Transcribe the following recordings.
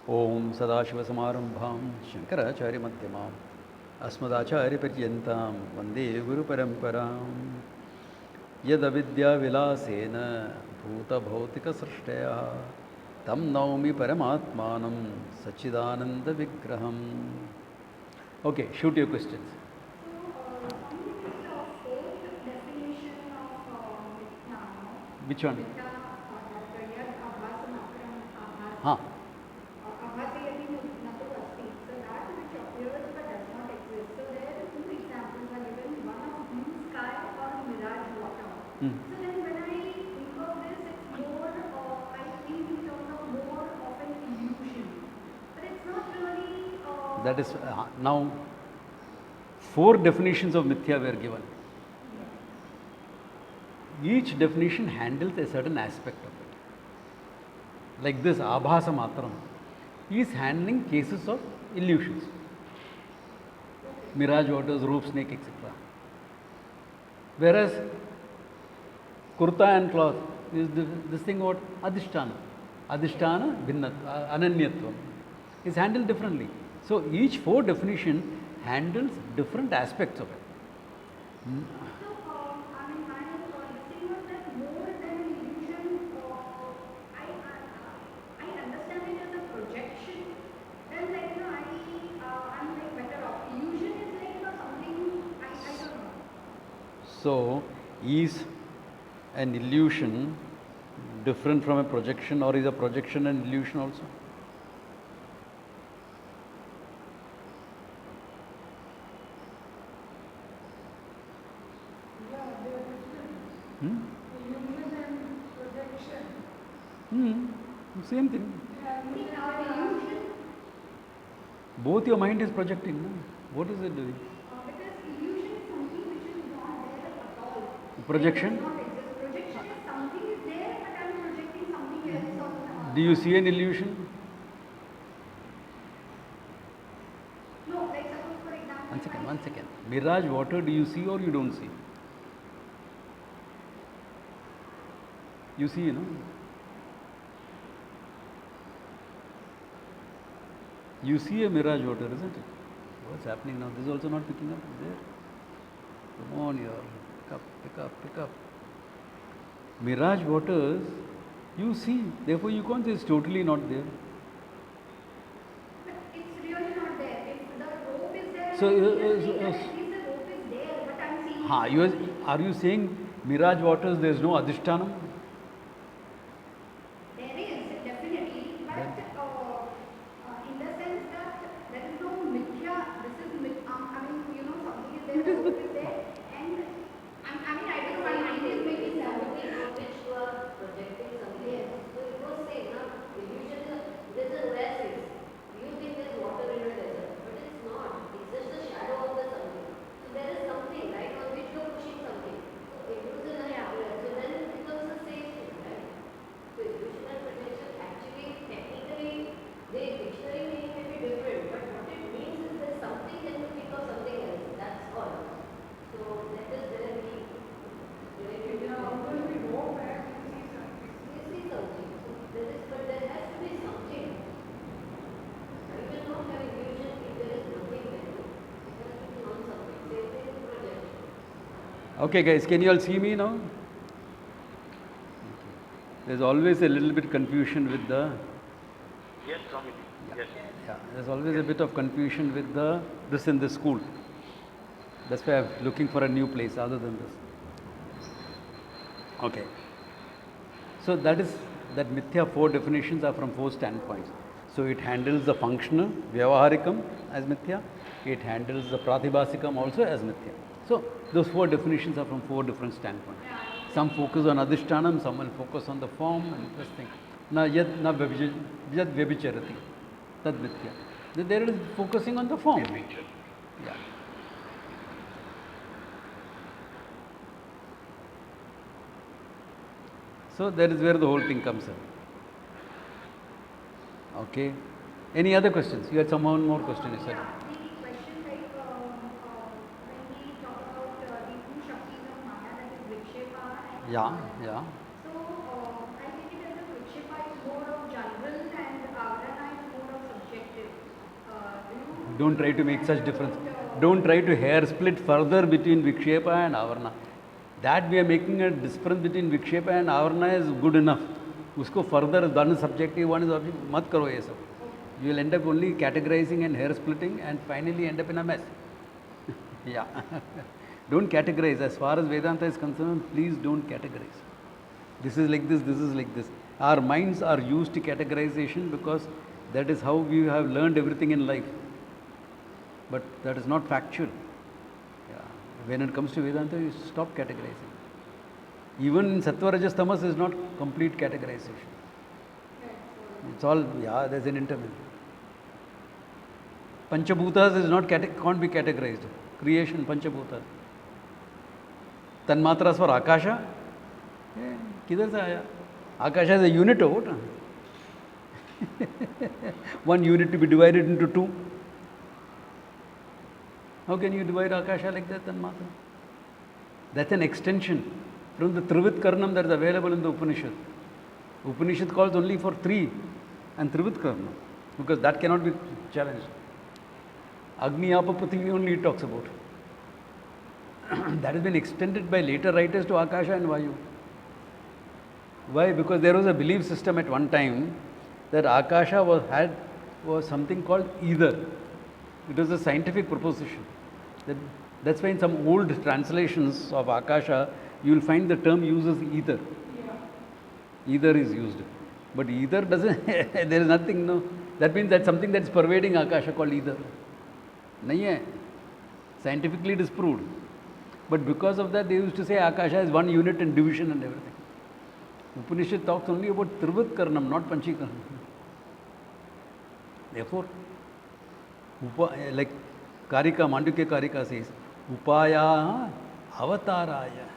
Om Sadashivasamarambham Shankaracharya Asmadacharya-Paryyantam Vande Guru Paramparam Yadavidya Vilasena Bhuta Bhautika Srishtaya Tam Naumi Paramatmanam Sachidananda Vigraham. Okay, shoot your questions. Which one? Huh. So then when I think of this, it's more, I think in terms of more of an illusion. But it's not really... That is, now 4 definitions of mithya were given. Each definition handles a certain aspect of it. Like this Abhasa Matram is handling cases of illusions. Mirage waters, rope snake, etc. Whereas kurta and cloth is this thing what? Adhisthana. Adhisthana, Ananyatvam is handled differently. So each 4 definition handles different aspects of it. So, is an illusion different from a projection, or is a projection an illusion also? Yeah, they are different. Illusion and projection. Same thing. Both your mind is projecting. No? What is it doing? Projection? Projection is something is there, but I am projecting something else on. Do you see an illusion? No, like suppose for example. One second. Mirage water, do you see or you don't see? You see, you know? You see a mirage water, isn't it? What's happening now? This is also not picking up. There. Come on, here. Pick up. Mirage waters, you see, therefore you can't say it's totally not there. But it's really not there. If the rope is there, so, at least the rope is there, but I'm seeing... Are you saying mirage waters, there is no adhishthanam? There is, definitely, but in the sense that there is no mithya, this is, something is there, the rope is there, and I don't know, my mind is making something on which you are projecting something else. So you don't say, illusion, there's a rare sense. You think there's water in a desert, but it's not. It's just the shadow of the something. So there is something, right, on which you are pushing something. So illusion and so then it becomes the same thing, right? So illusion and projection actually, technically, the dictionary meaning may be different, but what it means is there's something and you think of something else. That's all. So that is where we go back and see something. We see something. So but there has to be something. You will not have illusion if there is nothing there. There has to be not something. Same thing with projection. Okay, guys, can you all see me now? There's always a little bit confusion with the... Yes, Swami. Yes. Yeah, there's always a bit of confusion with this in the school. That's why I'm looking for a new place other than this. Okay. So that mithya 4 definitions are from 4 standpoints. So it handles the functional, vyavaharikam as mithya. It handles the pratibhasikam also as mithya. So those 4 definitions are from 4 different standpoints. Some focus on adhishthanam, some will focus on the form and this thing. Na yad na vyabhicharati, tad mithya. There it is focusing on the form. Yeah. So that is where the whole thing comes in. Okay. Any other questions? You had one more question, you said. The question like when we talk about the 2 Shaktis of Maya, that is Vikshepa and... Yeah. So I take it as a Vikshepa is more of general and Avarana is more of Don't try to make such difference. Don't try to hair split further between Vikshepa and Avarna. That we are making a difference between Vikshepa and Avarna is good enough. Usko further, one is subjective, one is objective. Mat karo ye sab. You will end up only categorizing and hair splitting and finally end up in a mess. Yeah. Don't categorize. As far as Vedanta is concerned, please don't categorize. This is like this, this is like this. Our minds are used to categorization because that is how we have learned everything in life. But that is not factual. Yeah. When it comes to Vedanta, you stop categorizing. Even in Sattva, Rajas, Tamas is not complete categorization. It's all, yeah, there's an interval. Panchabhutas is not can't be categorized. Creation, Panchabhutas. Tanmatras for Akasha. किधर से आया? Akasha is a unit of what? One unit to be divided into two. How can you divide Akasha like that, Tanmatra? That's an extension from the Trivit Karnam that is available in the Upanishad. Upanishad calls only for three and Trivit Karnam because that cannot be challenged. Agni, Apa, Prithvi only it talks about. That has been extended by later writers to Akasha and Vayu. Why? Because there was a belief system at one time that Akasha was something called ether. It was a scientific proposition. That's why in some old translations of Akasha, you will find the term uses ether. Yeah. Ether is used. But ether doesn't, there is nothing, no. That means that's something that's pervading Akasha called ether. Nahi hai. Scientifically it is proved. But because of that, they used to say Akasha is one unit and division and everything. Upanishad talks only about Trivit Karnam, not Panchikarnam. Therefore, like Karika, Mandukya Karika says, Upaya Avataraya.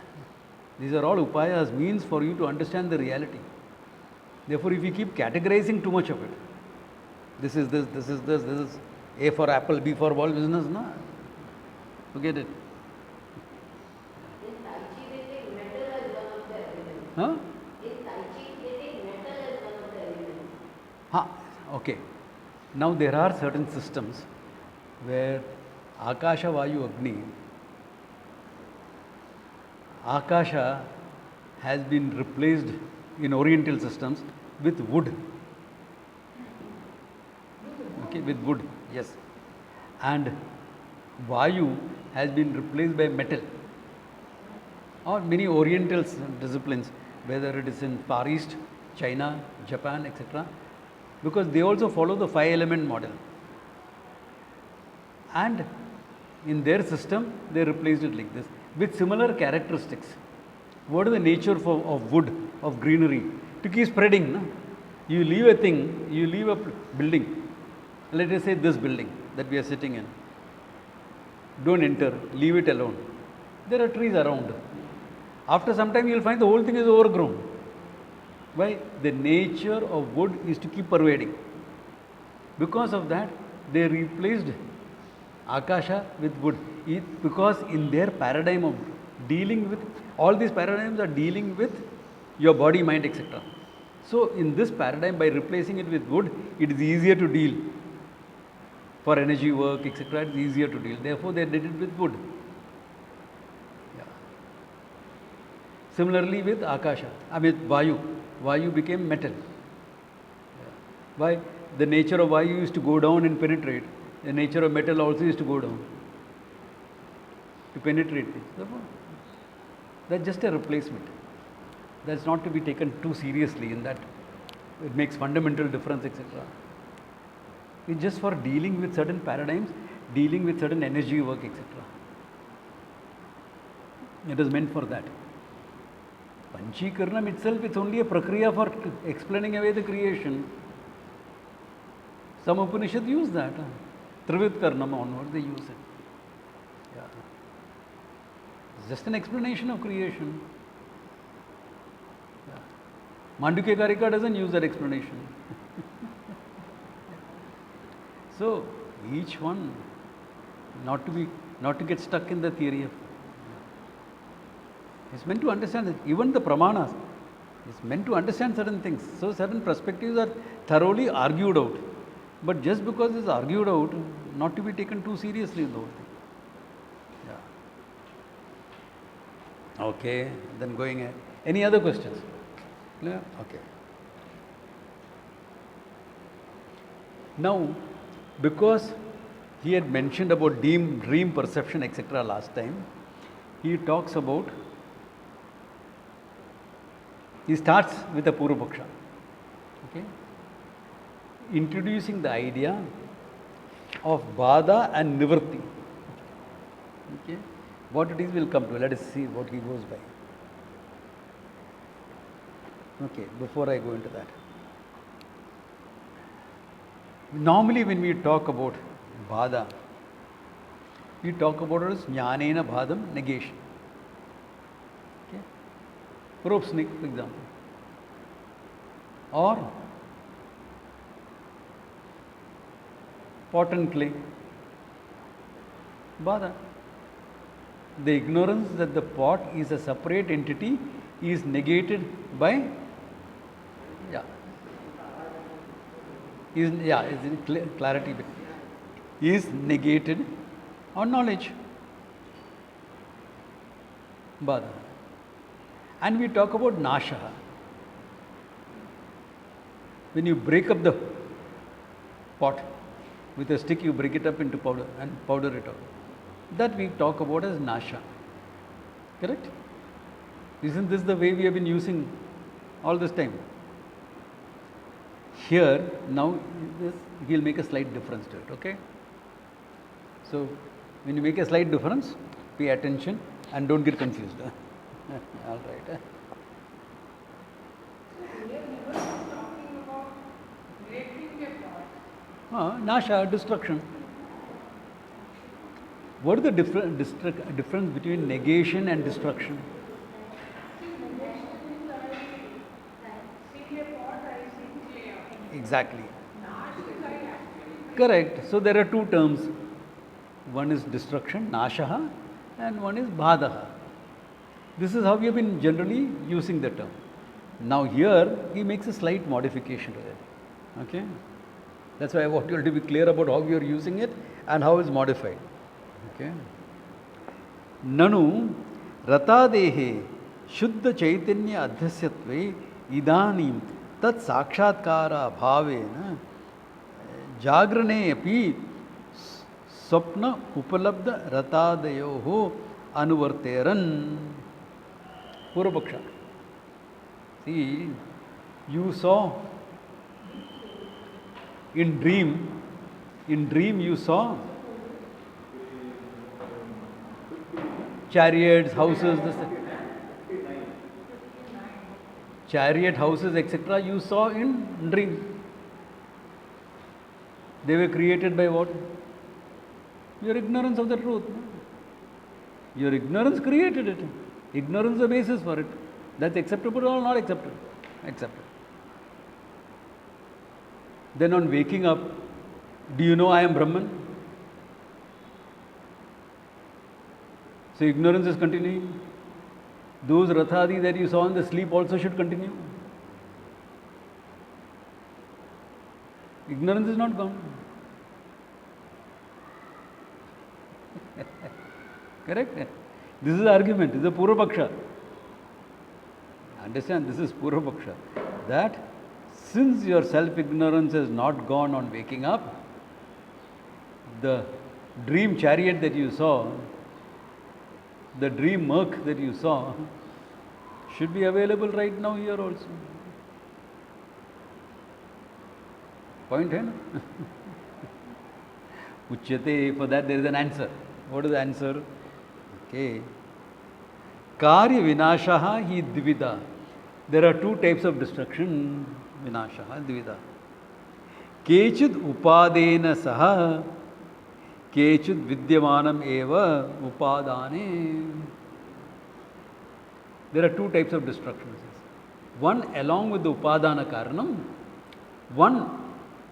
These are all upayas, means for you to understand the reality. Therefore, if you keep categorizing too much of it, this is this, this is this, this is A for apple, B for ball business, no? Forget it. Huh? Okay. Now there are certain systems where Akasha, Vayu, Agni, Akasha has been replaced in Oriental systems with wood. Okay, with wood, yes. And Vayu has been replaced by metal. Or many Oriental disciplines, whether it is in Far East, China, Japan, etc., because they also follow the 5-element model. And in their system, they replaced it like this, with similar characteristics. What is the nature of wood, of greenery? To keep spreading. No? You leave a thing, you leave a building. Let us say this building that we are sitting in. Don't enter, leave it alone. There are trees around. After some time, you will find the whole thing is overgrown. Why? The nature of wood is to keep pervading. Because of that, they replaced Akasha with wood. Because in their paradigm of dealing with, all these paradigms are dealing with your body, mind, etc. So, in this paradigm, by replacing it with wood, it is easier to deal. For energy work, etc., it is easier to deal. Therefore, they did it with wood. Yeah. Similarly, with Akasha, Vayu. Vayu became metal. Yeah. Why? The nature of Vayu is to go down and penetrate. The nature of metal also is to go down, to penetrate things. Therefore, that's just a replacement. That's not to be taken too seriously in that it makes fundamental difference, etc. It's just for dealing with certain paradigms, dealing with certain energy work, etc. It is meant for that. Panchikarnam itself, it's only a prakriya for explaining away the creation. Some Upanishad use that. Trivit Karnam onwards, they use it. Yeah. It's just an explanation of creation. Yeah. Mandukya Karika doesn't use that explanation. So, each one, not to get stuck in the theory of. It's meant to understand, even the Pramanas, it's meant to understand certain things. So, certain perspectives are thoroughly argued out. But just because it's argued out, not to be taken too seriously in the whole thing. Yeah. Okay, then going ahead. Any other questions? Clear? Okay. Now, because he had mentioned about dream perception, etc. last time, he talks about, he starts with a Purvapaksha. Okay? Introducing the idea of Bada and Nivritti. Okay? What it is will come to. Let us see what he goes by. Okay, before I go into that. Normally when we talk about Bada, we talk about it as Jnanena Bhadam, negation. Okay? Rope snake, for example. Or pot and clay. Bada. The ignorance that the pot is a separate entity is negated by, is in clarity, is negated on knowledge. Bada. And we talk about Nasha. When you break up the pot with a stick, you break it up into powder and powder it out. That we talk about as Nasha. Correct? Isn't this the way we have been using all this time? Here, now, he'll make a slight difference to it, okay? So, when you make a slight difference, pay attention and don't get confused. All right. Nasha, destruction. What is the difference between negation and destruction? Exactly. Correct. So there are two terms. One is destruction, Nashaha, and one is Bhadaha. This is how we have been generally using the term. Now here he makes a slight modification to it. Okay? That's why I want you to be clear about how you are using it and how it's modified. Okay? Nanu ratadehe shuddha chaitanya adhyasyatve idanim tat sakshatkara bhavena jagrane api swapna upalabdha ratadayoho anuvarteran. Purvapaksha. See, you saw in dream you saw chariots, houses, chariot, houses, etc. you saw in dream. They were created by what? Your ignorance of the truth. Your ignorance created it. Ignorance is the basis for it. That's acceptable or not acceptable? Acceptable. Then on waking up, do you know I am Brahman? So ignorance is continuing. Those rathadi that you saw in the sleep also should continue. Ignorance is not gone. Correct? This is the argument. This is the Purvapaksha. Understand? This is Purvapaksha. That since your self-ignorance has not gone on waking up, the dream chariot that you saw, the dream murk that you saw, should be available right now here also. Point, hai na? Uchyate, for that there is an answer. What is the answer? Okay. Karya vinashaha hi dvida. There are two types of destruction. Vinashaha, dvida. Kechid upadena saha, kechid vidyamanam eva upadane. There are two types of destructions. One along with the upadana karanam, one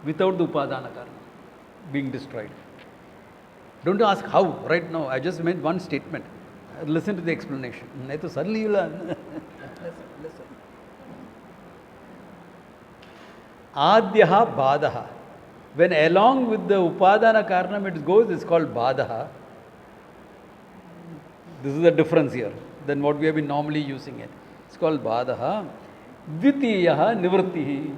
without the upadana karanam, being destroyed. Don't ask how right now. I just made one statement. Listen to the explanation. Suddenly you learn. Listen. Adyaha badaha. When along with the upadana karanam it goes, it's called badaha. This is the difference here than what we have been normally using it. It's called badaha. Dvitiyaha nivrittihi.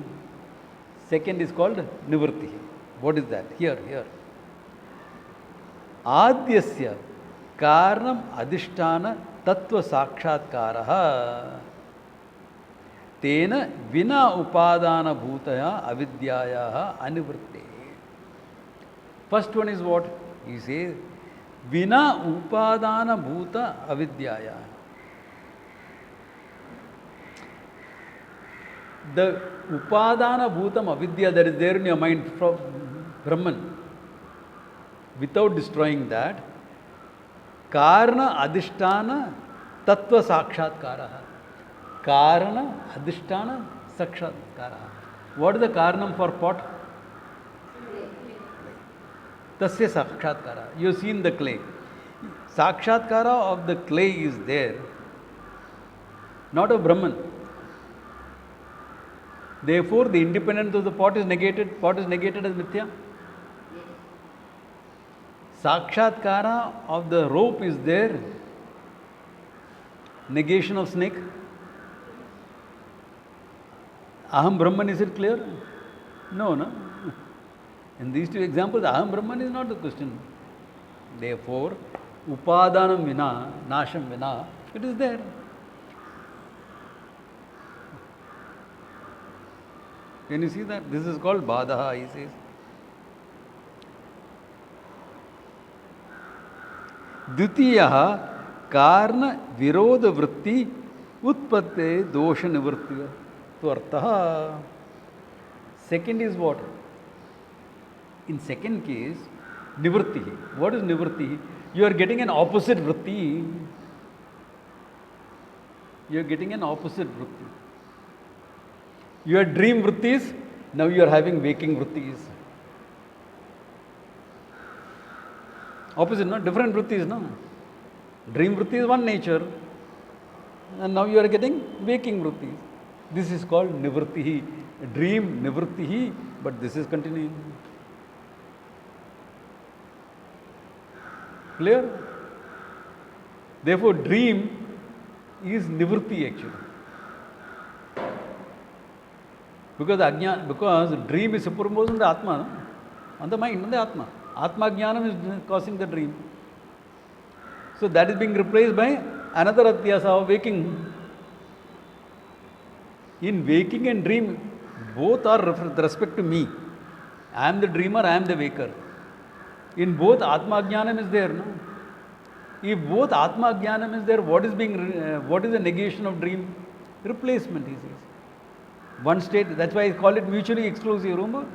Second is called nivrittihi. What is that? Here. Adyasya karanam adhisthana tattva sakshatkaraha tena vina upadana bhutaya avidyaya anivritte. First one is what? He says vina upadana bhuta avidyaya. The upadana bhutam avidya that is there in your mind from Brahman, without destroying that, karana adhisthana tattva sakshatkaraha. Karana adhisthana sakshatkaraha. What is the karanam for pot? Tasya sakshatkara. You have seen the clay. Sakshatkara of the clay is there, not of Brahman. Therefore, the independence of the pot is negated. Pot is negated as mithya. Sakshatkara of the rope is there. Negation of snake. Aham Brahman, is it clear? No. In these two examples, Aham Brahman is not the question. Therefore, upadanam vina, nasham vina, it is there. Can you see that? This is called badaha, he says. Dvitiyaha karna virodha vritti utpatte dosha nivrittiya tvartaha. Second is what? In second case, nivrittihi. What is nivrittihi? You are getting an opposite vritti. You are getting an opposite vritti. You had dream vrittis, now you are having waking vrittis. Opposite, no? Different vrittis, no? Dream vritti is one nature, and now you are getting waking vrittis. This is called nivrittihi. Dream nivrittihi, but this is continuing. Clear? Therefore, dream is nivritti actually. Because dream is superimposed on the Atma, no? On the mind, on the Atma. Atma Jnanam is causing the dream. So that is being replaced by another Atyasa of waking. In waking and dream, both are with respect to me. I am the dreamer, I am the waker. In both Atma Jnanam is there, no? If both Atma Jnanam is there, what is the negation of dream? Replacement, he says. One state, that's why I call it mutually exclusive. Remember?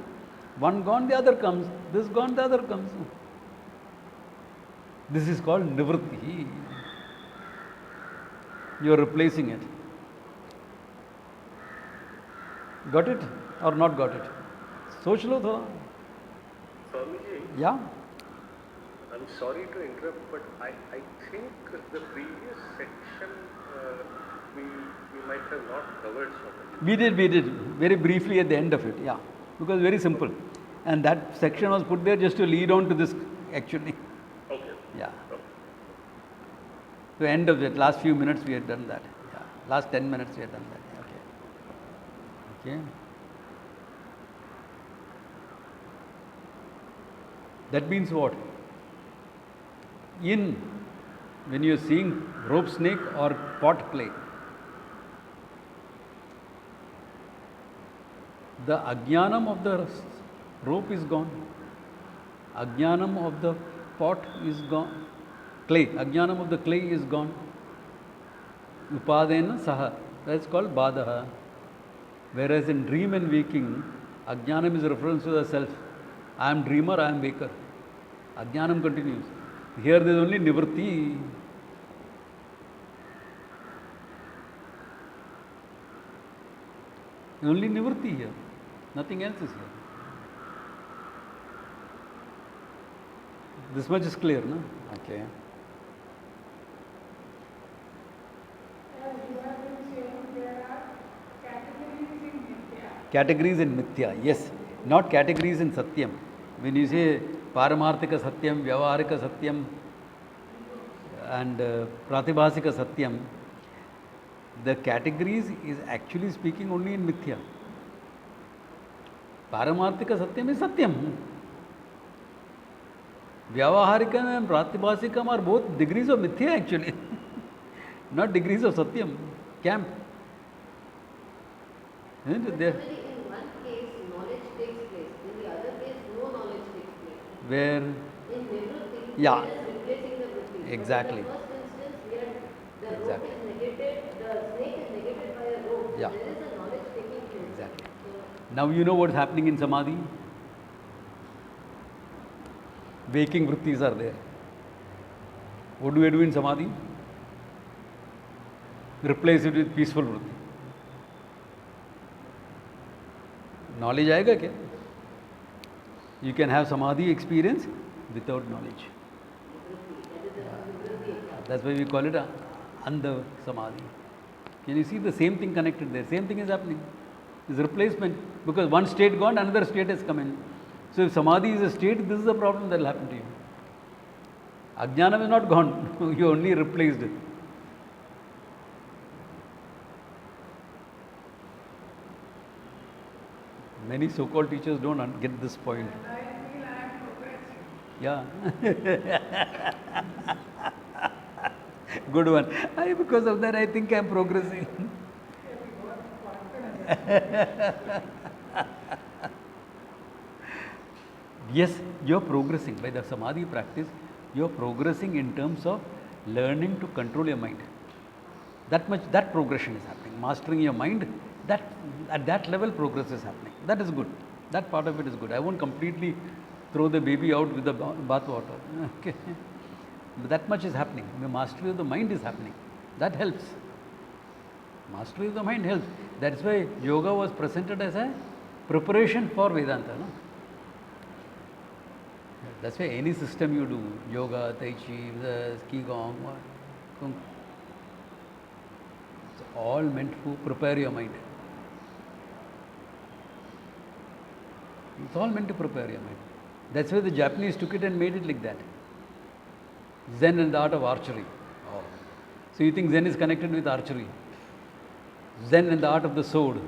One gone, the other comes. This gone, the other comes. This is called nivritti. You are replacing it. Got it or not got it? सोच लो थोड़ा. Swamiji, Yeah. I'm sorry to interrupt, but I think the previous section we might have not covered so much. We did very briefly at the end of it. Yeah, because very simple, and that section was put there just to lead on to this actually. Okay. Yeah. Okay. The end of it. Last few minutes we had done that. Yeah. Last 10 minutes we had done that. Okay. That means what? When you are seeing rope snake or pot clay, the ajnanam of the rope is gone. Ajnanam of the pot is gone. Ajnanam of the clay is gone. Upadena saha. That's called badaha. Whereas in dream and waking, ajnanam is a reference to the self. I am dreamer, I am waker. Ajnanam continues. Here there is only nivritti. Only nivritti here. Nothing else is here. This much is clear, no? Okay. You have been saying there are categories in Nitya. Categories in mithya, yes. not categories in Satyam. When you say Paramarthika Satyam, Vyavaharika Satyam, and Pratibhasika Satyam, the categories is actually speaking only in Mithya. Paramarthika Satyam is Satyam. Vyavaharikam and Pratibhasikam are both degrees of Mithya actually, not degrees of Satyam. Camp. Isn't it there? In one case, knowledge takes place. In the other case, no knowledge takes place. Where? In Nivrutti, Yeah. we are just replacing the Vritti. Exactly. But in the first instance, we are, the Exactly. rope is negated, the snake is negated by a rope. Yeah. There is a knowledge taking place. Exactly. So, Now you know what's happening in Samadhi? Waking vrittis are there. What do I do in Samadhi? Replace it with peaceful vritti. Knowledge आएगा क्या? You can have Samadhi experience without knowledge. That's why we call it a Andha Samadhi. Can you see the same thing connected there? Same thing is happening. It's replacement. Because one state gone, another state has come in. So if Samadhi is a state, this is the problem that will happen to you. Ajnanam is not gone. You only replaced it. Many so-called teachers don't get this point. Yeah. Good one. Because of that, I think I am progressing. Yes, you are progressing. By the Samadhi practice, you are progressing in terms of learning to control your mind. That progression is happening. Mastering your mind, at that level progress is happening. That is good. That part of it is good. I won't completely throw the baby out with the bath water. Okay. But that much is happening. The mastery of the mind is happening. That helps. Mastery of the mind helps. That's why yoga was presented as a preparation for Vedanta. No? That's why any system you do, yoga, tai chi, qigong, kung, it's all meant to prepare your mind. It's all meant to prepare your mind. That's why the Japanese took it and made it like that. Zen and the art of archery. Oh. So you think Zen is connected with archery? Zen and the art of the sword.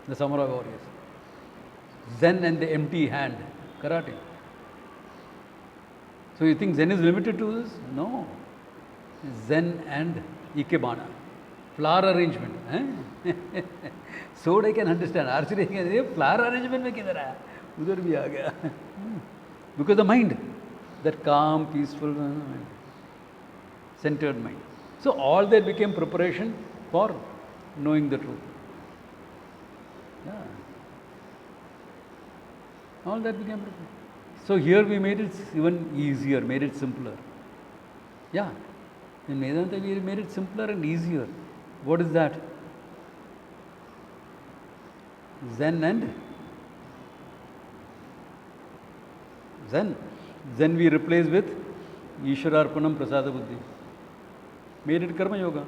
The samurai warriors. Zen and the empty hand. Karate. So you think Zen is limited to this? No. Zen and Ikebana. Flower arrangement. Eh? Sword I can understand. Archery I can understand. Flower arrangement mein kidhar aaya? Udhar bhi aa gaya. Because the mind. That calm, peaceful mind. Centered mind. So all that became preparation for knowing the truth. Yeah. All that became preparation. So here we made it even easier, made it simpler. Yeah. In Vedanta we made it simpler and easier. What is that? Zen and Zen. Zen we replace with Ishwararpanam Prasada Buddhi. Made it Karma Yoga.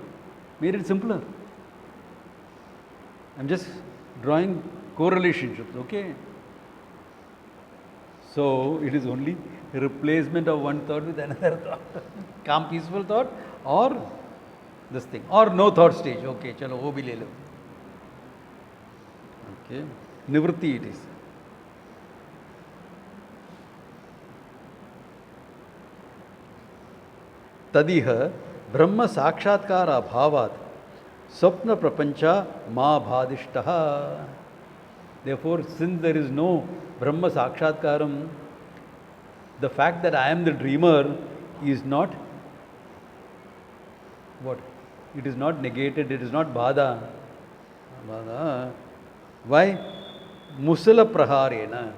Made it simpler. I'm just drawing correlationships, okay? So it is only a replacement of one thought with another thought. Calm, peaceful thought or this thing. Or no thought stage. Okay, chalo, wo bhi le lo. Okay. Nivritti it is. Tadiha Brahma Sakshatkara Bhavat Swapna Prapancha Ma Bhadishtaha. Therefore, since there is no Brahma Sakshatkaram, the fact that I am the dreamer is not what? It is not negated, it is not Bhada. Bhada. Why? Musala Praharena.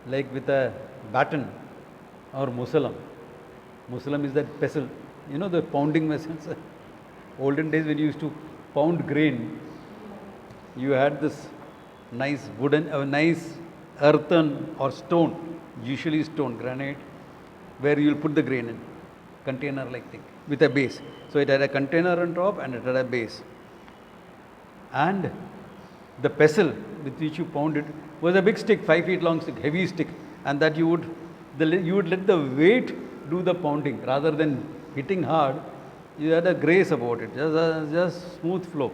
Like with a baton or Musalam. Musalam is that pestle. You know the pounding vessels? Olden days when you used to pound grain, you had this nice wooden, nice earthen or stone, usually stone, granite, where you will put the grain in, container like thing, with a base. So it had a container on top and it had a base. And the pestle with which you pound it was a big stick, 5 feet long stick, heavy stick, and that you would let the weight do the pounding rather than hitting hard. You had a grace about it, just smooth flow,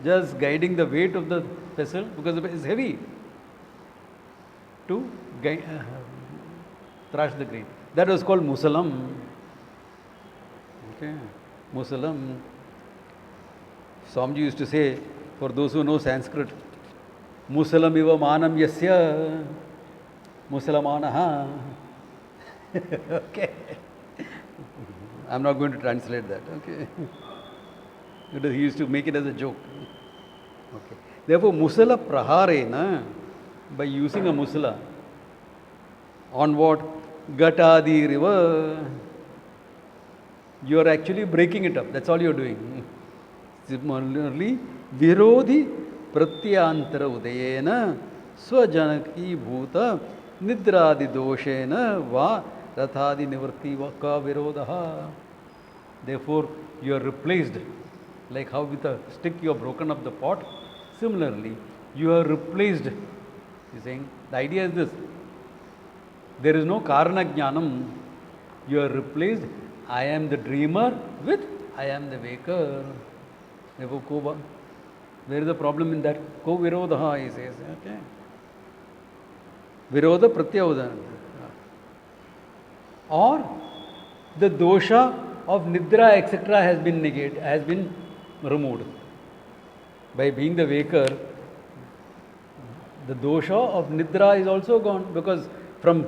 just guiding the weight of the pestle because it's heavy to thrash the grain. That was called musalam. Okay, musalam. Swamiji used to say, for those who know Sanskrit, musalam iva manam yasya musalamanaha. Okay. I'm not going to translate that. Okay. Because he used to make it as a joke. Okay. Therefore, musala praharena, by using a musala on what? Gatadi river, you are actually breaking it up. That's all you're doing. Similarly, virodhi pratyantara udayena swajanaki bhuta nidradi doshena va rathadi nivarti ka virodaha. Therefore, you are replaced, like how with a stick you have broken up the pot. Similarly, you are replaced. He's saying, the idea is this. There is no karana jnanam. You are replaced. I am the dreamer with I am the waker. Therefore, where is the problem in that? Ko virodha, he says. Okay. Virodha pratyavadana. Or the dosha of nidra, etc., has been negated, has been removed. By being the waker, the dosha of nidra is also gone, because from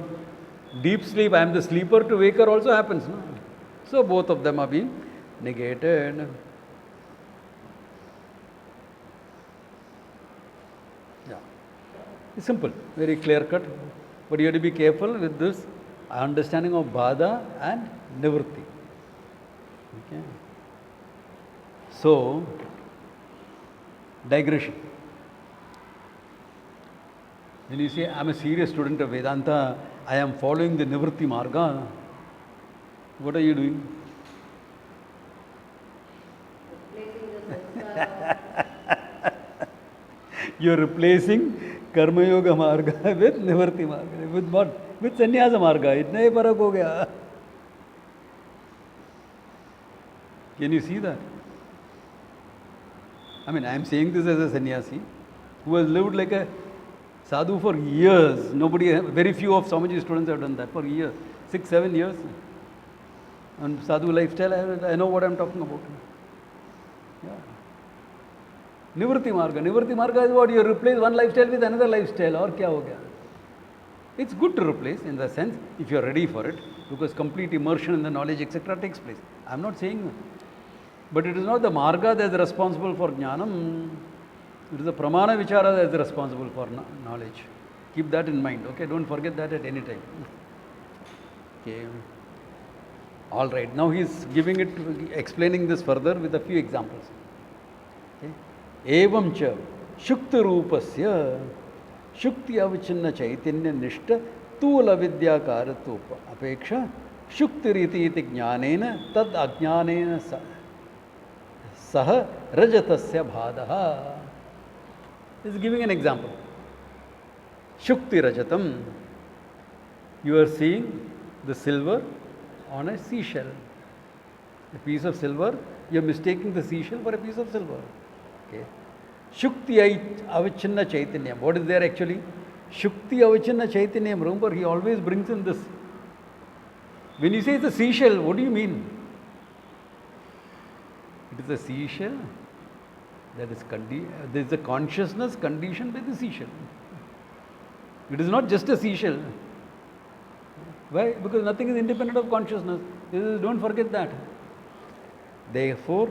deep sleep, I am the sleeper, to waker also happens. No? So both of them are being negated. Yeah. It's simple, very clear cut. But you have to be careful with this understanding of bada and nivritti. Okay. So, digression. When you say, I am a serious student of Vedanta, I am following the nivritti marga, what are you doing? Replacing the samskara. You are replacing Karma Yoga marga with nivritti marga. With what? With sannyasa marga. Itna hi farak ho gaya. Can you see that? I mean, I am saying this as a sannyasi who has lived like a sadhu for years. Nobody, very few of Swamiji's students have done that for years, 6, 7 years. And sadhu lifestyle, I know what I am talking about. Yeah. Nivritti marga is what? You replace one lifestyle with another lifestyle. Or kya ho gaya? It's good to replace in the sense if you are ready for it, because complete immersion in the knowledge, etc. takes place. I am not saying that. But it is not the marga that is responsible for jnanam. It is the pramana vichara that is responsible for knowledge. Keep that in mind. Okay, don't forget that at any time. Okay. All right. Now he is giving it, explaining this further with a few examples. Okay. Evam cha shukta rupasya shukti avichinna chaitanya nishta tula vidya karatupa apeksha shukti riti iti jnanena tad ajnanena saha rajatasya bhadaha. He is giving an example. Shukti rajatam. You are seeing the silver on a seashell. A piece of silver, you are mistaking the seashell for a piece of silver. Okay. Shukti avichinna chaitanyam. What is there actually? Shukti avichinna chaitanyam. Remember, he always brings in this. When you say it's a seashell, what do you mean? It is a seashell. That is there is a consciousness conditioned by the seashell. It is not just a seashell. Why? Because nothing is independent of consciousness. Don't forget that. Therefore,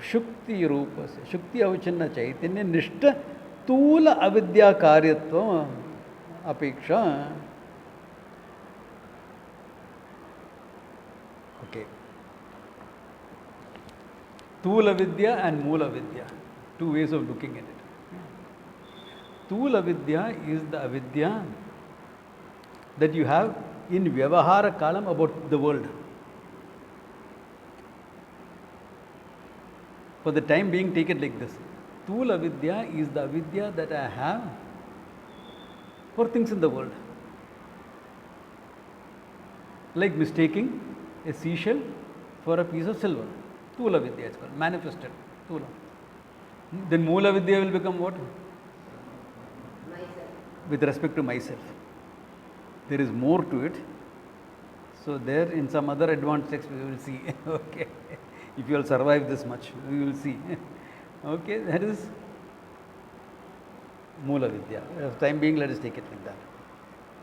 Shukti Rupas, Shukti Avichinna Chaitanya Nishta Tula Avidya Karyatva Apeksha. Okay. Tula Vidya and Mula Vidya. Two ways of looking at it. Tula Vidya is the avidya that you have in Vyavahara Kalam about the world. For the time being, take it like this. Tula Vidya is the avidya that I have for things in the world. Like mistaking a seashell for a piece of silver. Tula Vidya is called, manifested. Tula. Then Moola Vidya will become what? Myself. With respect to myself. There is more to it. So there in some other advanced text we will see. Okay. If you will survive this much, we will see. Okay, that is Moola Vidya. For time being, let us take it like that.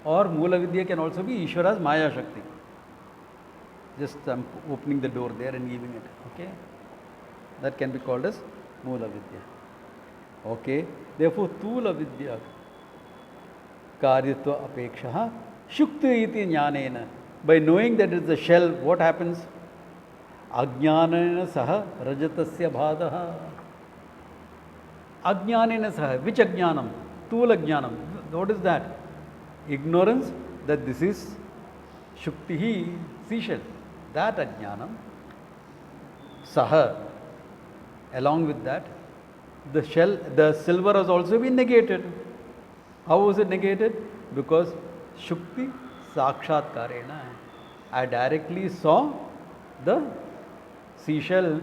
Or Moola Vidya can also be Ishvara's Maya Shakti. Just I'm opening the door there and giving it. Okay. That can be called as Moola Vidya. Okay. Therefore, Tula Vidya Karyatva Apeksha Shukti iti Jnanena. By knowing that it is the shell, what happens? Ajnanena saha rajatasya bhadaha. Ajnanena saha. Which ajnanam? Tula jnanam. What is that? Ignorance that this is Shuktihi, seashell. That ajnanam. Saha. Along with that, the shell, the silver has also been negated. How was it negated? Because Shukti Sakshatkarena. I directly saw the seashell.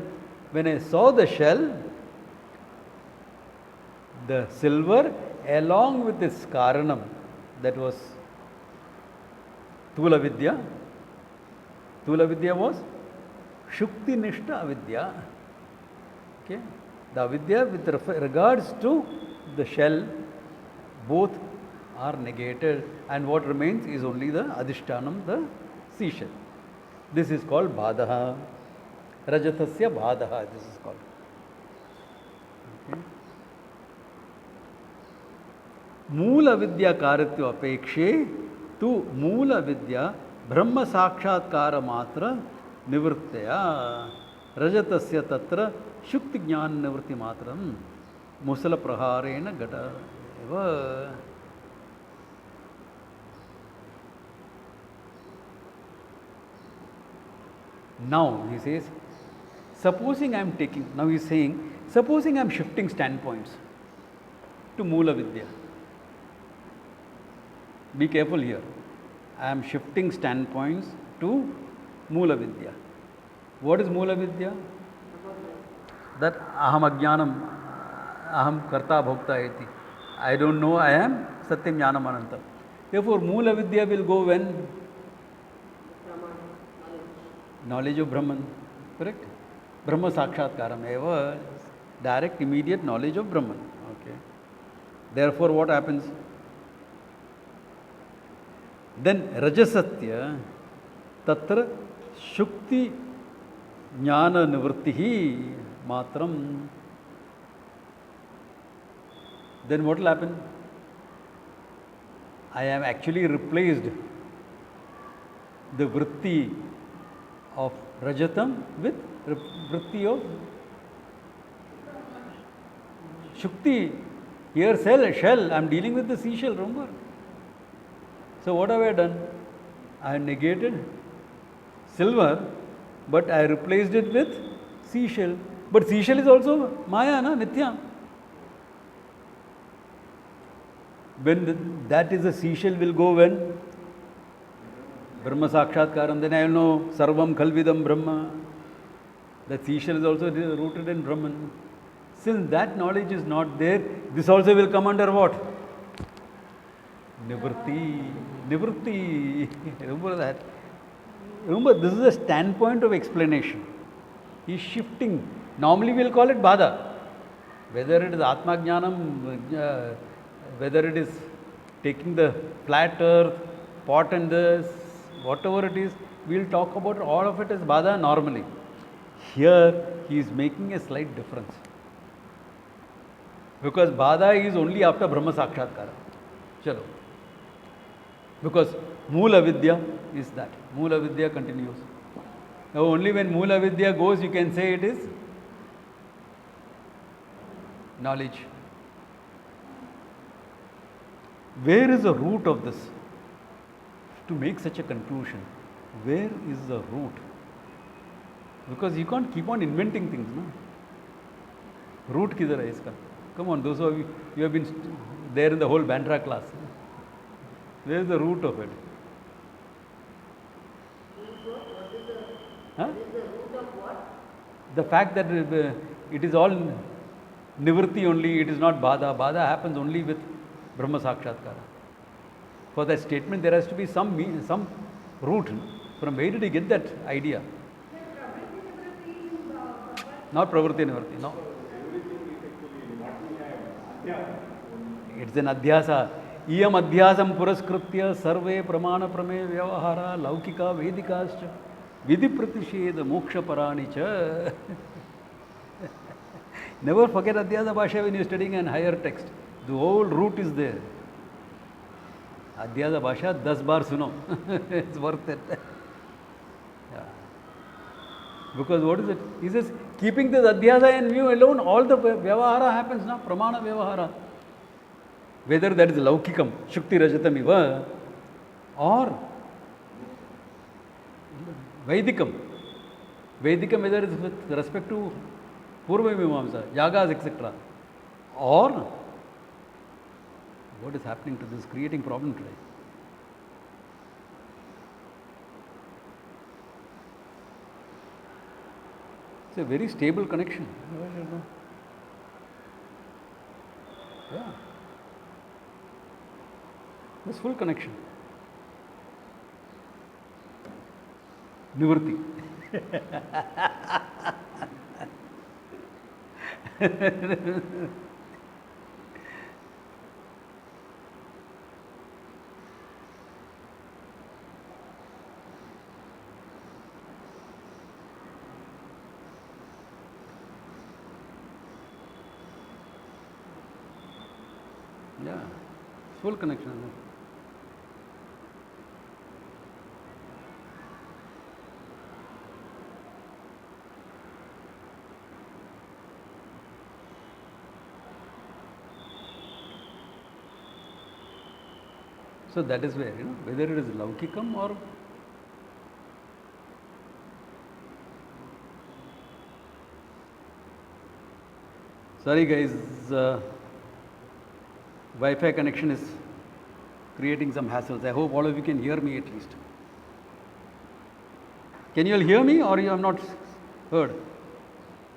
When I saw the shell, the silver along with its karanam, that was Tula Vidya. Tula Vidya was Shukti Nishta Avidya. Okay. The Avidya with regards to the shell, both are negated, and what remains is only the Adhishtanam, the seashell. This is called Bhadaha. Rajatasya Bhadaha, this is called. Okay. Moola Vidya Karitya Apekshe tu Moola Vidya Brahma Sakshatkara Matra Nivrittaya Rajatasya Tatra Shukti Jnana Nivritti Matram Musala Praharena Gata Eva. Now he says, supposing I am taking, now he is saying, supposing I am shifting standpoints to Moola Vidya. Be careful here. I am shifting standpoints to Moola Vidya. What is Moola Vidya? That aham ajnanam, aham karta bhokta iti. I don't know, I am satyam jnanam anantam. Therefore, Moola Vidya will go when? Knowledge of Brahman. Correct? Brahma Sakshatkaram eva, direct, immediate knowledge of Brahman. Okay. Therefore, what happens? Then Rajasatya Tatra Shukti Jnana Nivrittihi Matram. Then what will happen? I am actually replaced the vritti of Rajatam with vritti of Shukti. Here shell, I am dealing with the seashell, remember? So what have I done? I have negated silver, but I replaced it with seashell. But seashell is also Maya, na, Nitya. When that is a seashell will go when? Brahma Sakshatkaram, then I will know Sarvam Khalvidam Brahma. That seashell is also rooted in Brahman. Since that knowledge is not there, this also will come under what? Nivritti. Nivritti. Remember that. Remember, this is a standpoint of explanation. He is shifting. Normally we will call it Bhada. Whether it is Atma Jnanam, whether it is taking the flat earth, pot and this, whatever it is, we will talk about all of it as Bhada normally. Here, he is making a slight difference. Because Bhada is only after Brahma Sakshatkara. Chalo. Because Moola Vidya is that. Moola Vidya continues. Now only when Moola Vidya goes, you can say it is knowledge. Where is the root of this? To make such a conclusion, where is the root? Because you can't keep on inventing things, no? Root kidhar hai iska? Come on, those of you have been there in the whole Bandra class. Where is the root of it? What is the, Huh? what is the root of what? The fact that it is all nivritti only, it is not bada. Bada happens only with Brahma Sakshatkara. For that statement, there has to be some root. From where did he get that idea? Not pravritti nivritti, no. It's an adhyasa. Iyam adhyasam puraskritya sarve pramana prame vyavahara laukika vedikascha vidhi pratisheda moksha parani cha. Never forget adhyasa bhasha when you are studying an higher text. The whole root is there. Adhyasa bhasha 10 baar suno. It's worth it. Yeah. Because what is it? He says, keeping this adhyasa in view alone, all the vyavahara happens now, pramana vyavahara. Whether that is laukikam, shukti rajatam iva, or Vedikam. Vedikam, whether it is with respect to Purva Mimamsa, Yagas, etc. Or what is happening to this, creating problem today? It's a very stable connection. Yeah. This full connection. Nivritti. Yeah, full connection. So that is where, whether it is laukikam or sorry guys, Wi-Fi connection is creating some hassles. I hope all of you can hear me at least. Can you all hear me or you have not heard?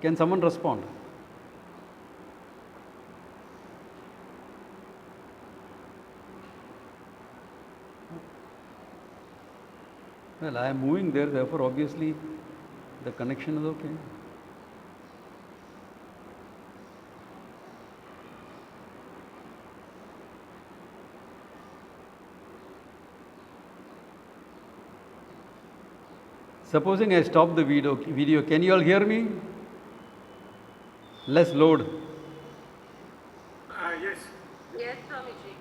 Can someone respond? Well, I am moving there, therefore obviously the connection is okay. Supposing I stop the video, can you all hear me? Less load. Yes. Yes, Swamiji.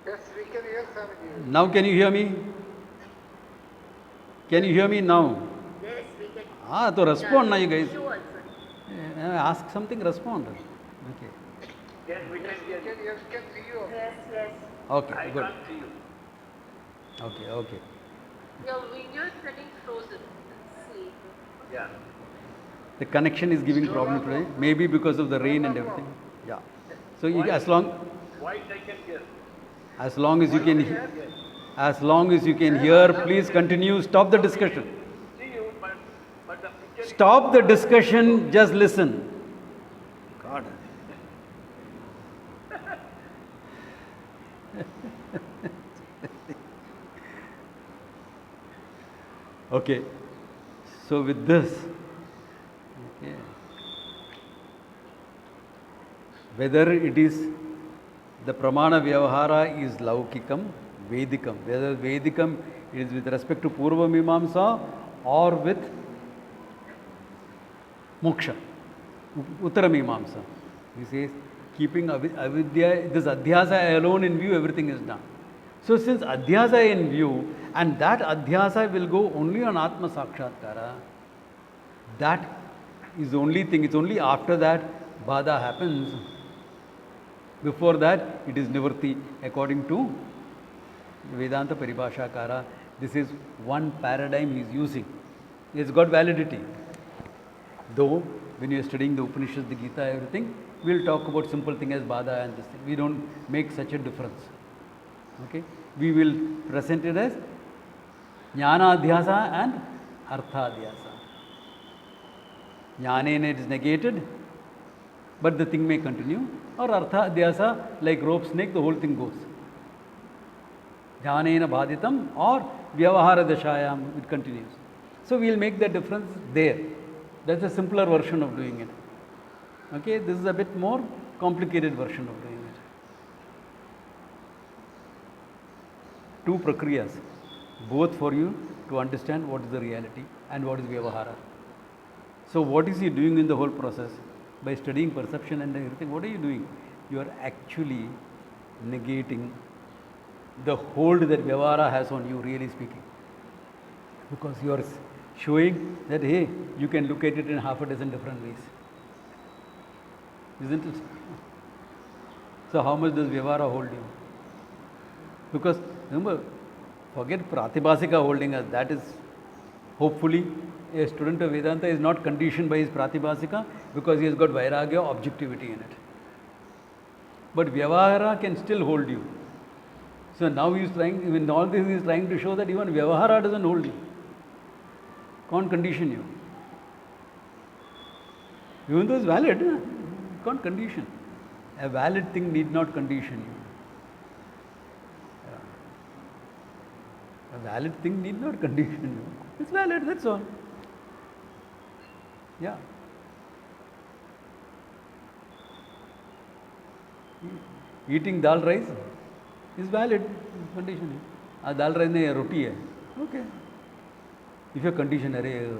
Yes, we can hear Swamiji. Now can you hear me? Can you hear me now? Yes, we can. So respond now you guys. You also. Ask something, respond. Okay. Yes, we can hear you. We can see you. Yes, yes. Okay, I good. can't see you. Okay. Your video is getting frozen. See. Yeah. The connection is giving problem today, maybe because of the rain and everything. Yeah. So as long White I can hear. as long as you can hear, please continue. Stop the discussion. See you, but the picture Stop the discussion, just listen. God. Okay. So with this, okay, whether it is the pramana vyavahara is laukikam, vedikam, whether vedikam is with respect to purva mimamsa or with moksha, uttara mimamsa. He says, keeping avidya, this adhyasa alone in view, everything is done. So since adhyasa in view, and that adhyasa will go only on Atma Sakshatkara, that is the only thing, it's only after that bada happens. Before that, it is nivritti according to Vedanta Paribhasa Kara. This is one paradigm he is using. It's got validity. Though, when you are studying the Upanishads, the Gita, everything, we will talk about simple thing as bada and this thing. We don't make such a difference. Okay? we will present it as Jnana-adhyasa and Artha-adhyasa. Jnanena it is negated, but the thing may continue. Or Artha-adhyasa, like rope snake, the whole thing goes. Jnanena bhaditam or Vyavahara dashayam, it continues. So we will make the difference there. That's a simpler version of doing it. Okay, this is a bit more complicated version of doing it. Two prakriyas, both for you to understand what is the reality and what is Vyavahara. So what is he doing in the whole process? By studying perception and everything, what are you doing? You are actually negating the hold that Vyavahara has on you, really speaking. Because you are showing that, hey, you can look at it in half a dozen different ways. Isn't it? So how much does Vyavahara hold you? Because remember, forget Pratibhasika holding us. That is, hopefully, a student of Vedanta is not conditioned by his Pratibhasika because he has got Vairagya, objectivity in it. But Vyavahara can still hold you. So now he is trying, in all this he is trying to show that even Vyavahara doesn't hold you. Can't condition you. Even though it's valid, can't condition. A valid thing need not condition you. A valid thing need not condition you. It's valid, that's all. Yeah. Eating dal rice is valid, conditioning. Dal rice नहीं है, रोटी है. Okay. If you condition, अरे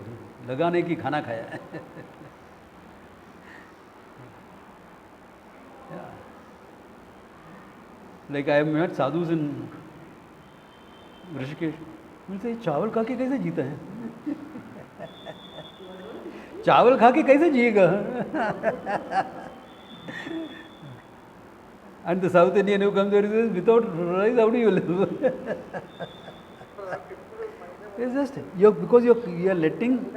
लगाने की खाना खाया. Yeah. Like I have met sadhus in Rishikesh. Will say, चावल खा के कैसे जीता है? चावल खा के कैसे जिएगा? And the South Indian who comes there says, without rice, how do you live? It's just because you are letting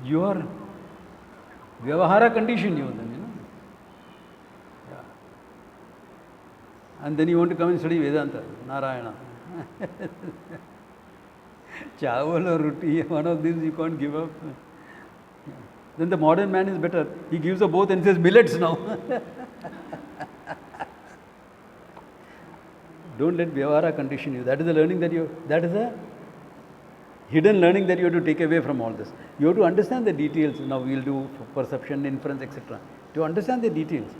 your Vyavahara condition you then, you know. Yeah. And then you want to come and study Vedanta, Narayana. Chawal or roti, one of these you can't give up. Yeah. Then the modern man is better. He gives up both and says millets now. Don't let Vyavahara condition you. That is the learning that is a hidden learning that you have to take away from all this. You have to understand the details. Now we will do perception, inference, etc. To understand the details.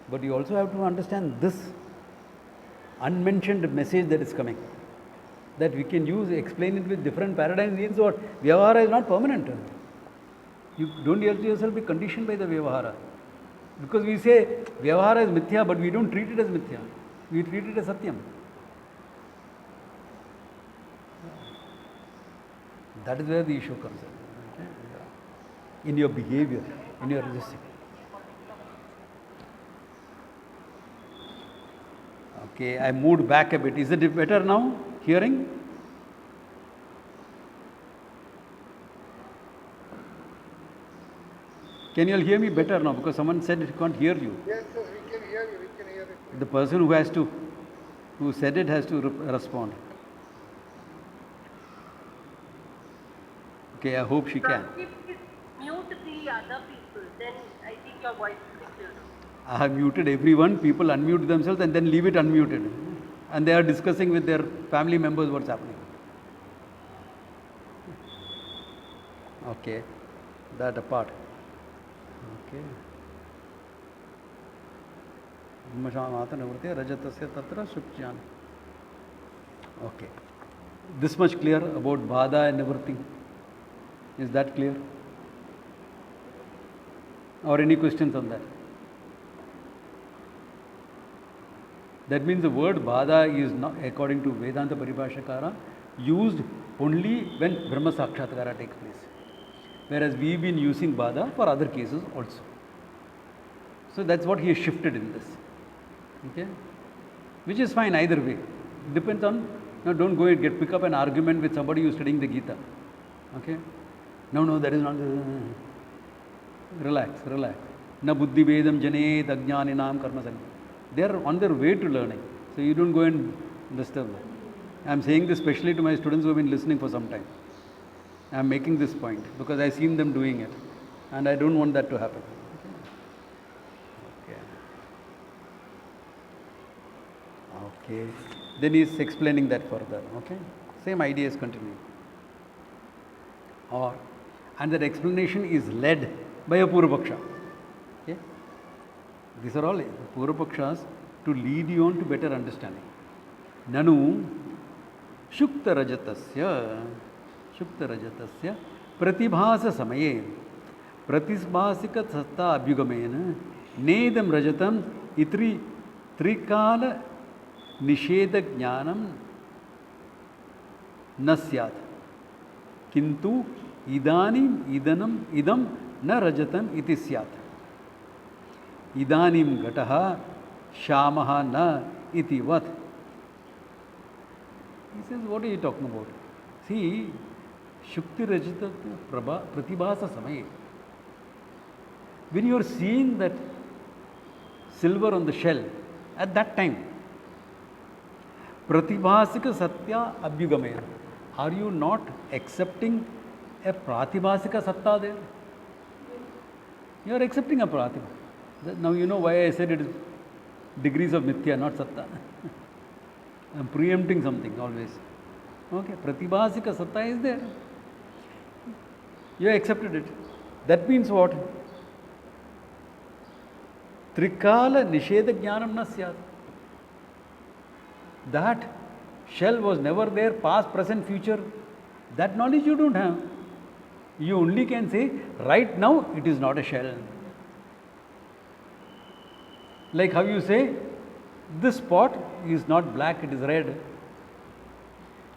But you also have to understand this unmentioned message that is coming. That we can explain it with different paradigms. Means what? Vyavahara is not permanent. You don't let yourself be conditioned by the Vyavahara. Because we say Vyavahara is mithya, but we don't treat it as mithya. We treat it as satyam. That is where the issue comes in. Okay? In your behavior, in your resisting. Okay, I moved back a bit. Is it better now? Hearing? Can you all hear me better now? Because someone said it can't hear you. Yes, we can hear you. We can hear it. The person who said it has to respond. Okay, I hope she can. If you mute the other people, then I think your voice will be clear. I have muted everyone. People unmute themselves and then leave it unmuted. And they are discussing with their family members what's happening. Okay, that apart. Okay. Okay. This much clear about Bhada and everything. Is that clear? Or any questions on that? That means the word Bhada is not, according to Vedanta Paribhasa, used only when Brahma Sakshatkara takes place. Whereas we've been using Bhada for other cases also. So that's what he has shifted in this. Okay? Which is fine either way. Depends on, don't go and pick up an argument with somebody who's studying the Gita. Okay? No, that is not. Relax, relax. Na buddhi vedam janet ajnaninam karma sangha. They are on their way to learning. So you don't go and disturb them. I am saying this especially to my students who have been listening for some time. I am making this point because I have seen them doing it. And I don't want that to happen. Okay. Okay. Then he is explaining that further. Okay. Same idea is continuing. And that explanation is led by a Purvapaksha. Okay? These are all Purvapakshas to lead you on to better understanding. Nanu Shukta Rajatasya Pratibhasa Samaye Pratisbhasika Satta Abhyugamena Nedam Rajatam Itri Trikala Nisheda Jnanam Nasyat Kintu idam na rajatam iti syat. Idanim gataha shamaha na iti vat. He says, what are you talking about? See, Shukti Rajita Pratibhasa Samaye. When you are seeing that silver on the shell, at that time, Pratibhasika Satya Abhyugamena. Are you not accepting a Pratibhasika Satta there? You are accepting a Pratibhasika. Now you know why I said it is degrees of Mithya, not Satta. I am preempting something always. Okay, Pratibhasika Satta is there. You accepted it. That means what? Trikala Nisheda Jnanam na syat. That shell was never there, past, present, future. That knowledge you don't have. You only can say, right now it is not a shell. Like how you say, this spot is not black, it is red.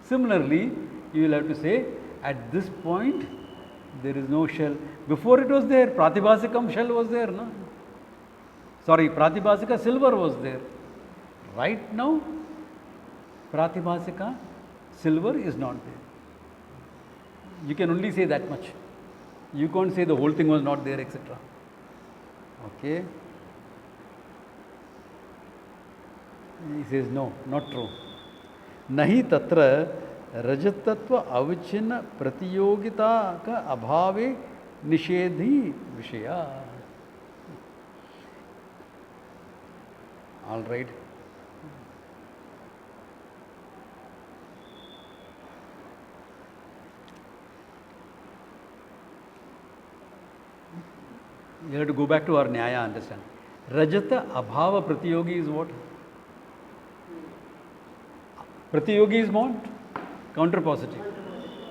Similarly, you will have to say, at this point, there is no shell. Before it was there, Pratibhasikam shell was there. No? Sorry, Pratibhasika silver was there. Right now, Pratibhasika silver is not there. You can only say that much. You can't say the whole thing was not there, etc. Okay. He says, no, not true. Nahi tatra rajatatva avichinna pratiyogita ka abhave nishedhi vishaya. All right. You have to go back to our Nyaya understand. Rajata abhava pratiyogi is what? Pratiyogi is what? Counterpositive.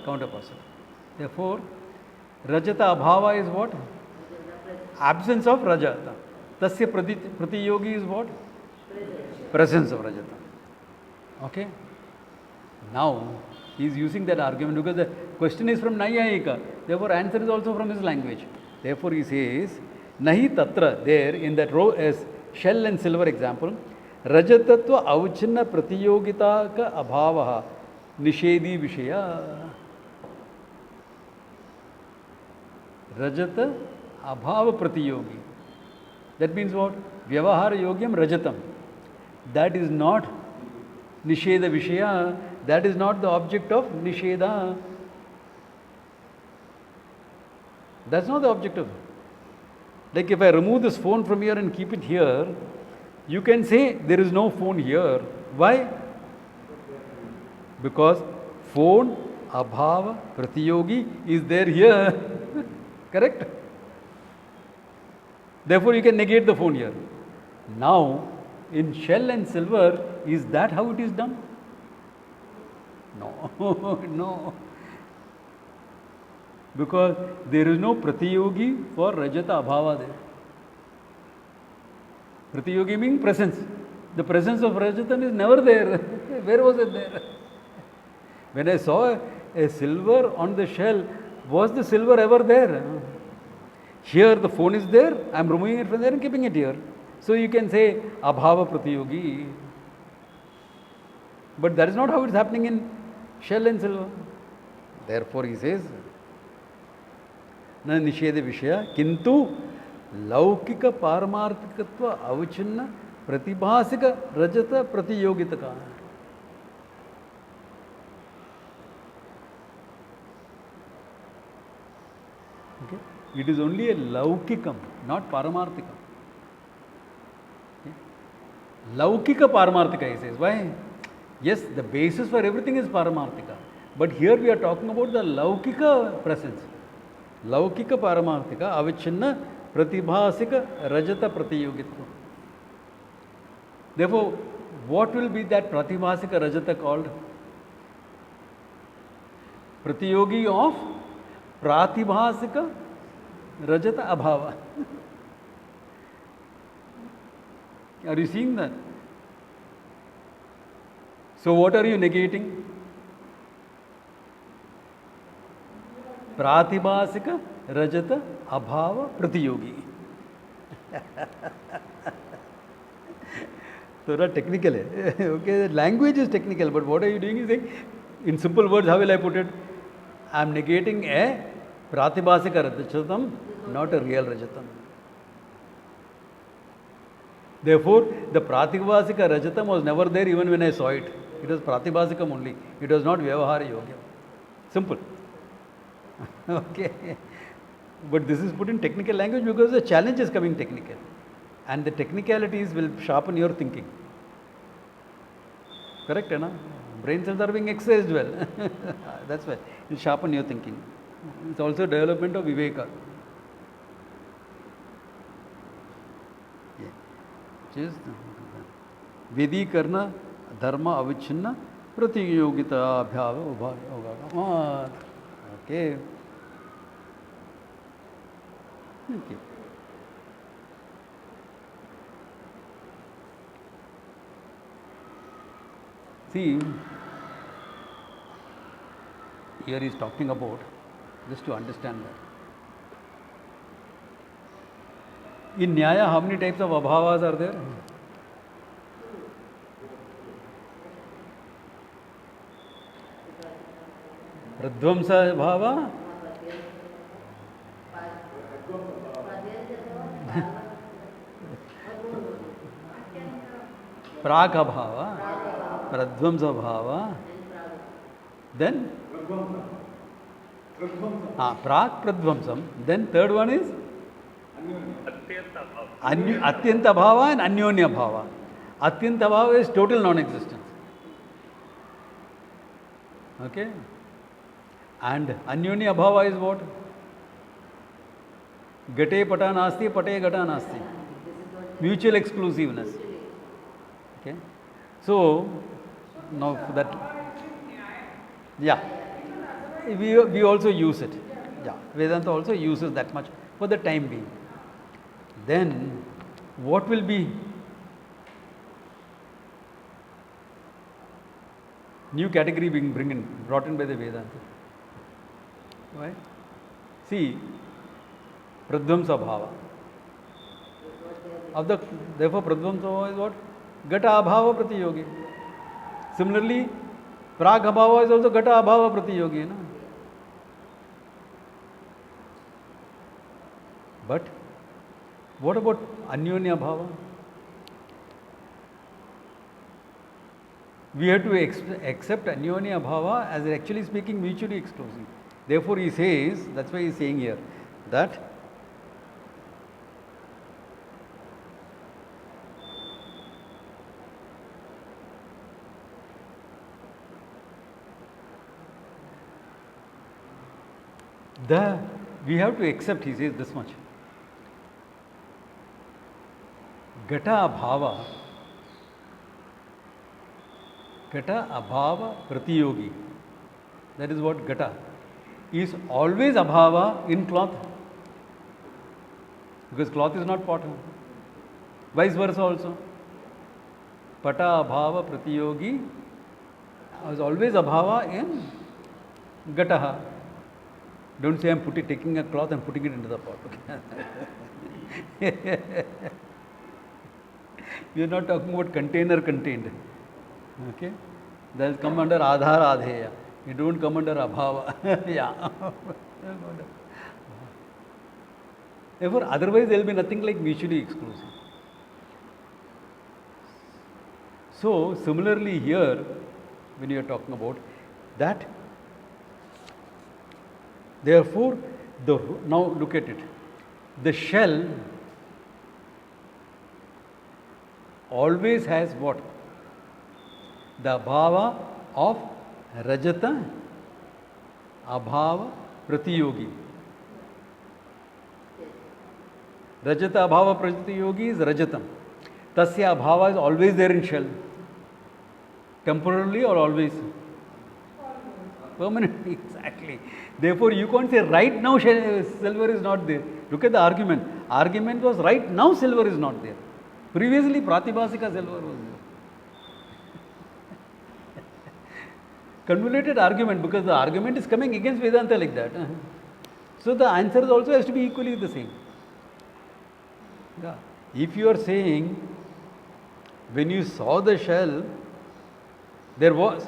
Counterpositive. Therefore, Rajata abhava is what? Absence of Rajata. Tasya pratiyogi is what? Presence of Rajata. Okay? Now, he is using that argument because the question is from Nayayika. Therefore, answer is also from his language. Therefore, he says, Nahi tatra, there in that row as shell and silver example, Rajatatva avchinna pratiyogita ka abhavaha nishedi vishaya. Rajata abhava pratiyogi. That means what? Vyavahara yogyam rajatam. That is not nisheda vishaya. That is not the object of nisheda. That's not the objective. Like if I remove this phone from here and keep it here, you can say there is no phone here. Why? Because phone, abhava, pratiyogi is there here. Correct? Therefore you can negate the phone here. Now, in shell and silver, is that how it is done? No, no. Because there is no pratiyogi for Rajata abhava there. Pratiyogi means presence. The presence of Rajatan is never there. Where was it there? When I saw a silver on the shell, was the silver ever there? Here the phone is there, I am removing it from there and keeping it here. So you can say abhava pratiyogi. But that is not how it is happening in shell and silver. Therefore he says, न निषेध विषय किंतु लौकिक पारमार्थिकत्व अवचिन्न प्रतिभासिक रजत प्रतियोगिता का. Okay? It is only a laukikam, not paramarthikam. Okay? Laukika paramarthika, he says. Why? Yes, the basis for everything is paramarthika. But here we are talking about the laukika presence. Laukika paramarthika avichinna pratibhasika rajata pratiyogitva. Therefore, what will be that pratibhasika rajata called? Pratiyogi of pratibhasika rajata abhava. Are you seeing that? So what are you negating? Pratibhasika rajata abhava pratiyogi. Thora technical hai. Okay, the language is technical, but what are you doing is saying, in simple words, how will I put it? I am negating a pratibhasika rajatam, not a real rajatam. Therefore, the pratibhasika rajatam was never there even when I saw it. It was pratibhasikam only. It was not vyavahara yoga. Simple. Okay. But this is put in technical language because the challenge is coming technical. And the technicalities will sharpen your thinking. Correct, na? Brain cells are being exercised well. That's why. It will sharpen your thinking. It's also development of viveka. Which is Vedikarna dharma avichinna pratiyogita abhyava ubhava. Okay. Okay. See, here he is talking about, just to understand that. In Nyaya, how many types of abhavas are there? Pradvamsa bhava, Prak abhava, Pradvamsa bhava, then Prak Pradvamsam, then third one is Atyanta bhava and Anyonya bhava. Atyanta bhava is total non-existence. Okay? And Anyonya bhava is what? Gate pata nasti, pate gata nasti. Mutual exclusiveness. Okay? So, now for that, yeah, we also use it. Yeah, Vedanta also uses that much for the time being. Then, what will be new category being brought in by the Vedanta? Why? See, Pradvamsa bhava. Therefore, Pradvamsa bhava is what? Gata abhava pratiyogi. Similarly, Prag abhava is also Gata abhava pratiyogi. No? But what about Anyonya bhava? We have to accept Anyonya bhava as actually speaking mutually exclusive. Therefore, he says, that's why he is saying here, that we have to accept, he says this much. Gata abhava pratiyogi. That is what Gata is always abhava in cloth. Because cloth is not potter. Vice versa also. Pata abhava pratiyogi is always abhava in Gataha. Don't say I'm taking a cloth and putting it into the pot. Okay? We are not talking about container contained. Okay? That will come under Adhara Adheya. It don't come under Abhava. Yeah. Therefore, otherwise there will be nothing like mutually exclusive. So, similarly here, when you are talking about that, therefore, now look at it. The shell always has what? The abhava of rajata, abhava pratiyogi. Rajata abhava pratiyogi is rajatam. Tasya abhava is always there in shell. Temporarily or always? Permanently, exactly. Therefore, you can't say right now silver is not there. Look at the argument. Argument was right now silver is not there. Previously, Pratibhasika silver was there. Convoluted argument, because the argument is coming against Vedanta like that. So the answer also has to be equally the same. Yeah. If you are saying when you saw the shell, there was,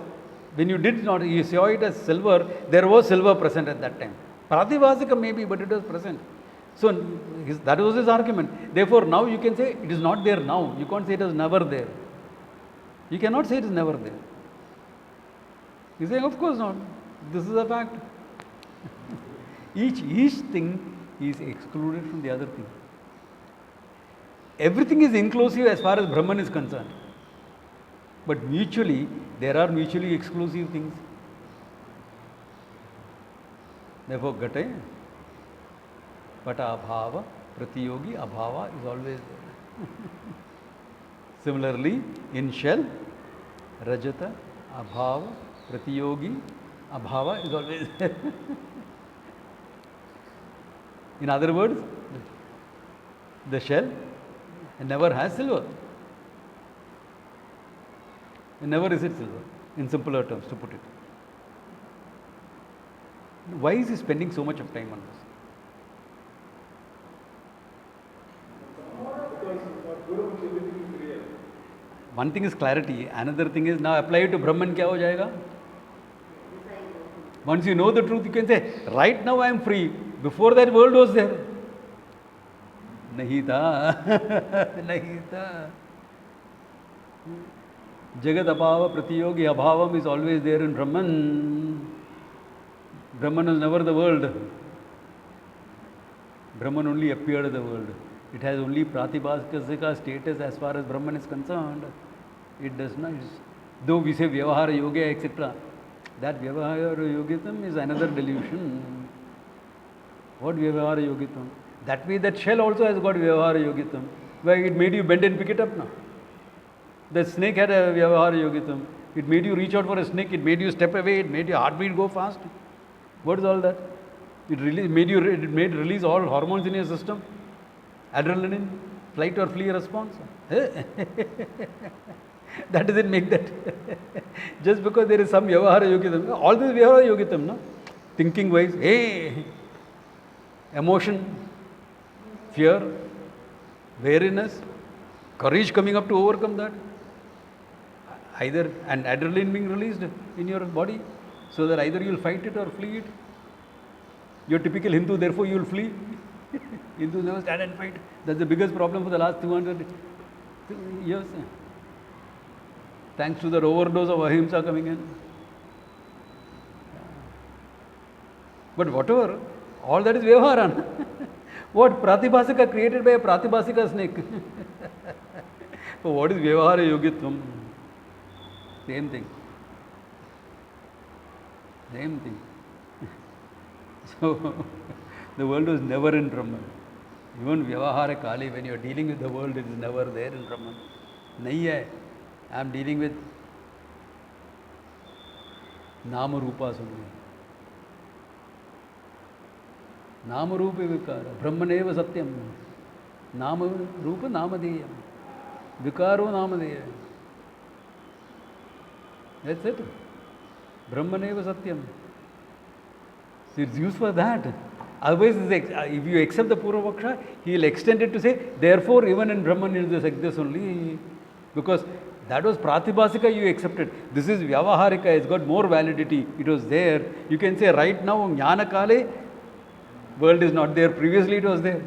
when you did not, you saw it as silver, there was silver present at that time. Pratibhasika maybe, but it was present. So that was his argument. Therefore, now you can say it is not there now. You can't say it is never there. You cannot say it is never there. You say, of course not. This is a fact. Each thing is excluded from the other thing. Everything is inclusive as far as Brahman is concerned. But mutually, there are mutually exclusive things. Therefore, Gate, Pata Abhava, Pratiyogi, Abhava is always there. Similarly, in shell, Rajata, Abhava, Pratiyogi, Abhava is always there. In other words, the shell never has silver. It never is it silver, in simpler terms to put it. Why is he spending so much of time on this? One thing is clarity, another thing is now apply it to Brahman, kya ho jayega? Once you know the truth, you can say, right now I am free. Before that world was there. Nahi tha. Nahi tha. Jagat abhava pratiyogi abhavam is always there in Brahman. Brahman was never the world. Brahman only appeared in the world. It has only pratibhasika status as far as Brahman is concerned. It does not. Though we say Vyavahara Yoga, etc., that Vyavahara Yogitam is another delusion. What Vyavahara Yogitam? That way, that shell also has got Vyavahara Yogitam. Why it made you bend and pick it up now? The snake had a Vyavahara Yogitam. It made you reach out for a snake. It made you step away. It made your heartbeat go fast. What is all that? It made release all hormones in your system. Adrenaline, flight or flee response. That doesn't make that. Just because there is some Vyavahara Yogitam. All this Vyavahara Yogitam, no? Thinking wise, hey, emotion, fear, wariness, courage coming up to overcome that. Either and adrenaline being released in your body, so that either you will fight it or flee it. You are typical Hindu, therefore you will flee. Hindus never stand and fight. That's the biggest problem for the last 200 years. Thanks to the overdose of ahimsa coming in. But whatever, all that is Vyavahara. What? Pratibhasika created by a Pratibhasika snake. So what is Vyavahara Yogitvam? Same thing. Same thing. So the world was never in Brahman. Even Vyavahara Kali, when you are dealing with the world, it is never there in Brahman. Nahi hai. I am dealing with Nama Rupas only. Nama Rupa Vikara. Brahmaneva Satyam. Nama Rupa Namadeyam. Vikaro Namadeya. That's it. Brahmaneva Satyam. So it's used for that. Otherwise, if you accept the Purva-Paksha, he will extend it to say, therefore, even in Brahman it is like this only. Because that was Pratibhasika, you accepted. This is Vyavaharika, it's got more validity. It was there. You can say, right now, Jnana Kale, world is not there. Previously, it was there.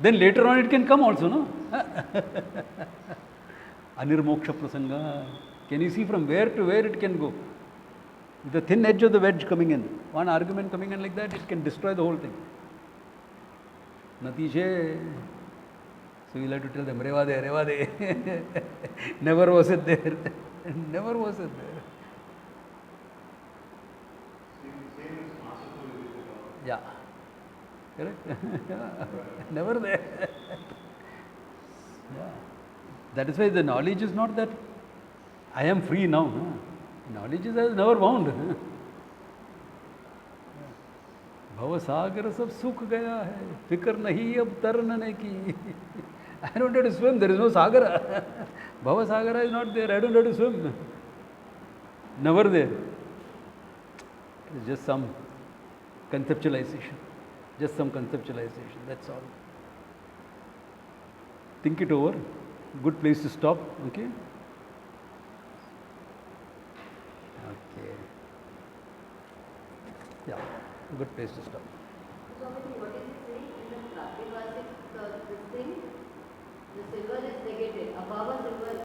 Then later on it can come also, no? Anirmoksha prasanga. Can you see from where to where it can go? With the thin edge of the wedge coming in, one argument coming in like that, it can destroy the whole thing. Natije. So you'll have to tell them, Reva de. Never was it there. Never was it there. Yeah. Correct? Never there. Yeah. That is why the knowledge is not that I am free now. Knowledge is I was never bound. भव सागर सब सूख गया है फिक्र नहीं अब तरने की I don't have to swim, there is no sagara. Bhava sagara is not there, I don't have to swim. Never there. It's just some conceptualization. Just some conceptualization, that's all. Think it over. Good place to stop, okay? Okay. Yeah, good place to stop. So, what is it saying in the Pratibhasic this thing? The